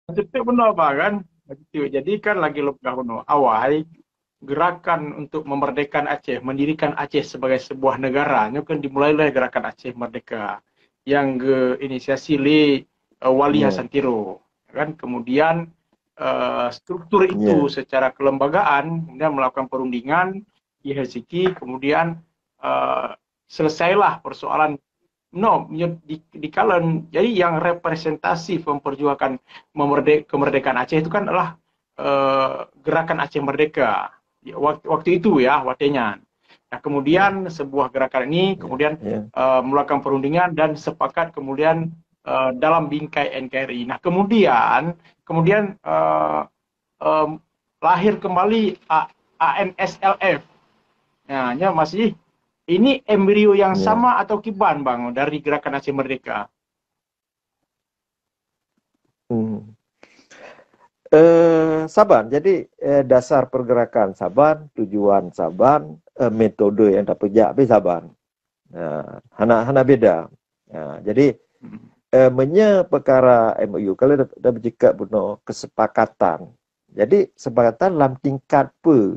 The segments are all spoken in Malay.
Itu benar apa kan? Begitu. Jadi kan lagi lebih kuno awal gerakan untuk memerdekakan Aceh, mendirikan Aceh sebagai sebuah negara, itu kan dimulai oleh gerakan Aceh Merdeka yang inisiasi oleh Wali Ya, Hasantiro, kan? Kemudian struktur itu ya, secara kelembagaan, kemudian melakukan perundingan di Helsinki, kemudian uh, selesailah persoalan no di kalen. Jadi yang representatif memperjuangkan kemerdekaan Aceh itu kan adalah gerakan Aceh Merdeka waktu itu ya waktunya. Nah, ya, kemudian sebuah gerakan ini ya, kemudian ya, melakukan perundingan dan sepakat kemudian dalam bingkai NKRI. Nah, kemudian lahir kembali ANSLF. Nah, ya masih ini embrio yang ya. sama atau kiban bang dari gerakan Aceh Merdeka? Hmm. Saban, jadi dasar pergerakan Saban, tujuan Saban, metode yang dapat jadi Saban. Hana beda. Jadi perkara MOU kalau dah bercakap benar kesepakatan. Jadi sepakatan dalam tingkat pe.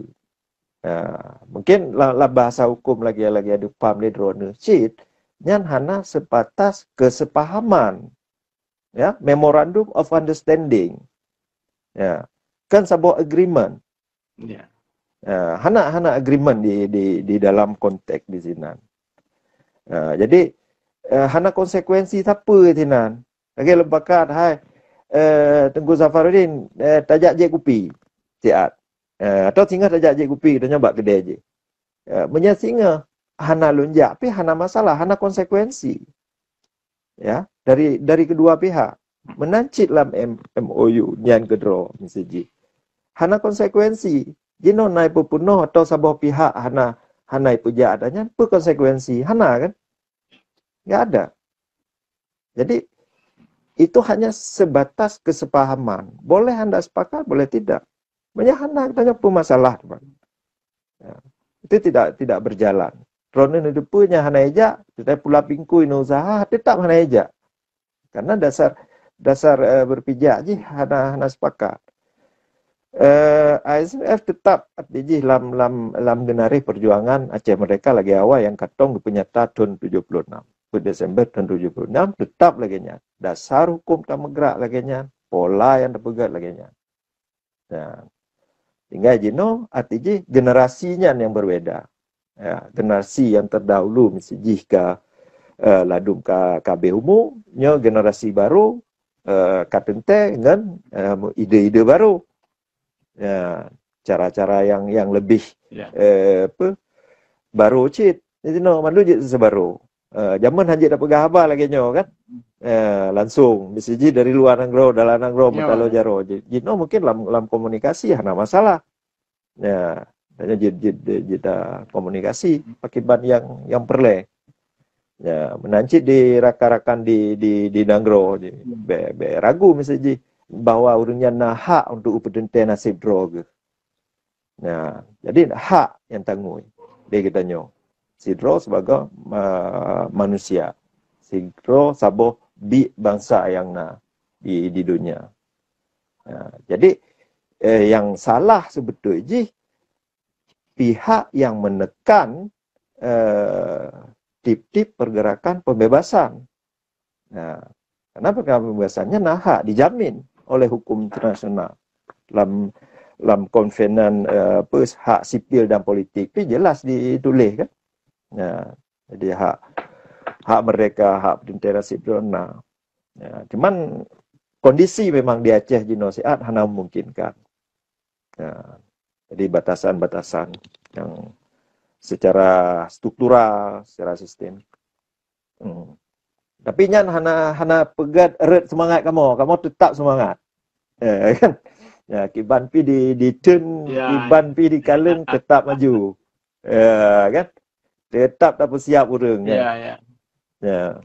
Mungkin lah bahasa hukum lagi ada paham dia drone sheet. Nyan hana sebatas kesepahaman, ya, memorandum of understanding. Ya, kan sebuah agreement. Ya. Hana hana agreement di dalam konteks di sini. Jadi hana konsekuensi siapa tinan. Okey lebakat hai Tengku Zafaruddin tajak je kupi. Siat. Atau singa tajak je kupi kita nyoba kedai je. Menya singa hana lunjak tapi hana masalah, hana konsekuensi. Ya, dari kedua pihak. Menancit dalam MOU nyan kedro misalji. Hana konsekuensi. Jino naik penuh atau sebuah pihak hana hana puja adanya apa konsekuensi? Hana kan? Enggak ada. Jadi itu hanya sebatas kesepahaman. Boleh Anda sepakat, boleh tidak. Menyahana tanya apa masalah. Ya. Itu tidak berjalan. Ronin itu punya hana eja, kita pula pingku ini usaha tetap hana eja. Karena dasar dasar berpijak je hana sepakat. ISF tetap di lam genari perjuangan Aceh Merdeka lagi awal yang katong penyata tahun 76. Desember tahun 76 tetap lagi nya. Dasar hukum tak megrak lagi nya. Pola yang terpegat lagi nya. Nah, tinggal jino artinya generasinya yang berbeda. Ya, generasi yang terdahulu mesti jika ladum ka KB umum, nya generasi baru katente dengan ide-ide baru. Ya, cara-cara yang lebih Ya. apa baru cit jadi no mandu je sebaru zaman haji dapat gahabar lagi nyo kan langsung mesti dari luar nanggro dalam nanggro Ya. mentalo jaro jadi no mungkin lam komunikasi hana masalah ya hanya jeda komunikasi pakai ban yang perle ya menancit di rakan-rakan di nanggro be ragu mesti bahwa urungnya nah hak untuk upedente nasib drog. Nah, jadi hak yang tanggung dia kita nyo. Sidro sebagai manusia. Sidro sabo bi bangsa yang di dunia. Nah, jadi yang salah sebetulnya pihak yang menekan eh, tip-tip pergerakan pembebasan. Nah, karena pergerakan pembebasannya hak dijamin oleh hukum internasional. Dalam konvenan hak sipil dan politik itu jelas ditulis kan. Ya, jadi hak hak mereka, hak tentera sipil Ya, cuman kondisi memang di Aceh genosiat hanya memungkinkan. Ya, jadi batasan-batasan yang secara struktural, secara sistem. Hmm. Tapi nyan hana pegat erat semangat kamu tetap semangat. Ya, kan? Ya, Kiban pi di turn, Ya. Kiban pi di kalen tetap maju. Ya, kan? Tetap tak siap urang kan. Ya. Ya. Ya.